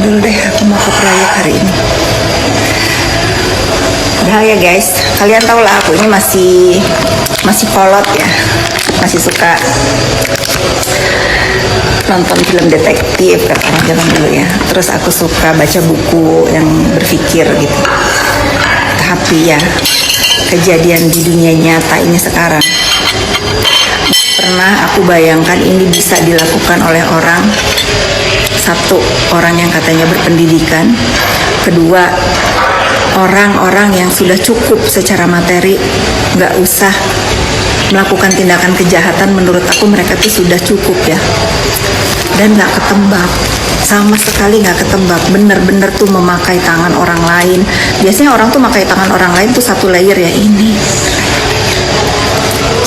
dulu deh, aku mau ke proyek hari ini. Padahal ya guys, kalian tau lah aku ini masih kolot ya, masih suka nonton film detektif kata orang zaman dulu ya. Terus aku suka baca buku yang berpikir gitu. Tapi ya kejadian di dunia nyata ini sekarang, pernah aku bayangkan ini bisa dilakukan oleh orang. Satu, orang yang katanya berpendidikan. Kedua, orang-orang yang sudah cukup secara materi, nggak usah melakukan tindakan kejahatan. Menurut aku mereka tuh sudah cukup ya, dan nggak ketembak, sama sekali nggak ketembak. Bener-bener tuh memakai tangan orang lain. Biasanya orang tuh memakai tangan orang lain tuh satu layer ya, ini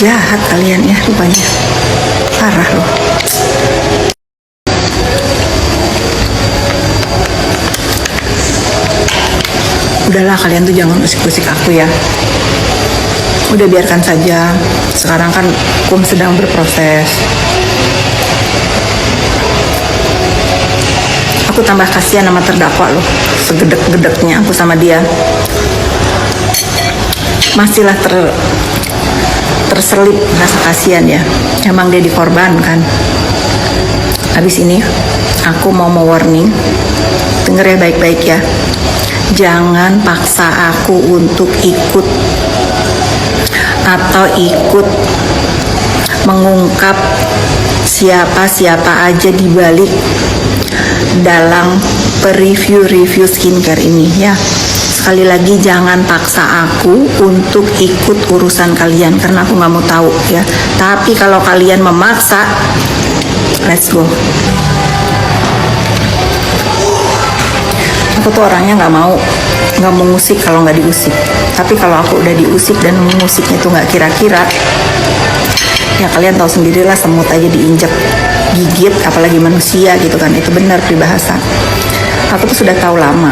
jahat kalian ya, rupanya parah loh. Udahlah, kalian tuh jangan usik-usik aku ya. Udah biarkan saja. Sekarang kan hukum sedang berproses. Aku tambah kasihan sama terdakwa loh. Segedek-gedeknya aku sama dia. Masihlah terselip rasa kasihan ya. Emang dia dikorbankan. Habis ini aku mau warning. Denger ya baik-baik ya. Jangan paksa aku untuk ikut atau ikut mengungkap siapa-siapa aja di balik dalam review skincare ini ya. Sekali lagi, jangan paksa aku untuk ikut urusan kalian karena aku nggak mau tahu ya. Tapi kalau kalian memaksa, let's go. Aku tuh orangnya nggak mau ngusik kalau nggak diusik. Tapi kalau aku udah diusik dan mengusiknya tuh nggak kira-kira, ya kalian tahu sendirilah, semut aja diinjek, gigit, apalagi manusia gitu kan. Itu benar peribahasa. Aku tuh sudah tahu lama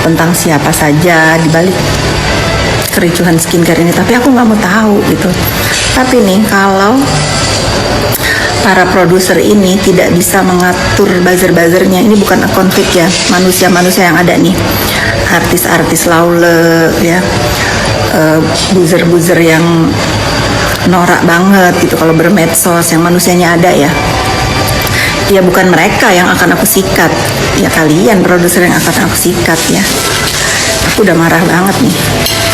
tentang siapa saja di balik kericuhan skincare ini, tapi aku nggak mau tahu gitu. Tapi nih, kalau para produser ini tidak bisa mengatur buzzer-buzzernya, ini bukan konflik ya, manusia-manusia yang ada nih, artis-artis laule ya, buzzer-buzzer yang norak banget gitu kalau bermedsos, yang manusianya ada ya. Ya bukan mereka yang akan aku sikat, ya kalian produser yang akan aku sikat ya. Aku udah marah banget nih,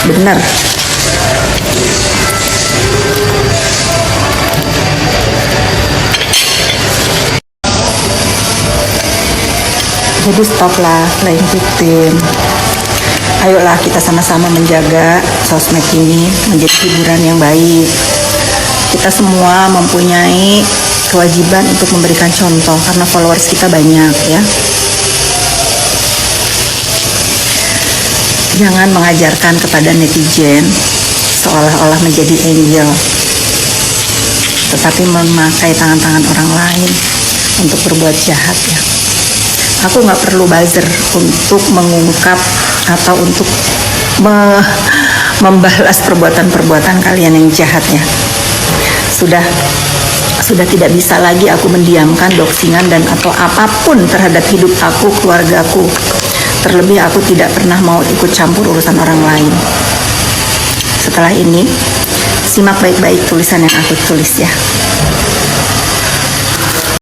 bener. Jadi stoplah playing victim. Ayolah kita sama-sama menjaga sosmed ini menjadi hiburan yang baik. Kita semua mempunyai kewajiban untuk memberikan contoh karena followers kita banyak ya. Jangan mengajarkan kepada netizen seolah-olah menjadi angel, tetapi memakai tangan-tangan orang lain untuk berbuat jahat ya. Aku nggak perlu buzzer untuk mengungkap atau untuk membalas perbuatan-perbuatan kalian yang jahat ya. Sudah tidak bisa lagi aku mendiamkan doxingan dan atau apapun terhadap hidup aku, keluargaku. Terlebih aku tidak pernah mau ikut campur urusan orang lain. Setelah ini, simak baik-baik tulisan yang aku tulis ya.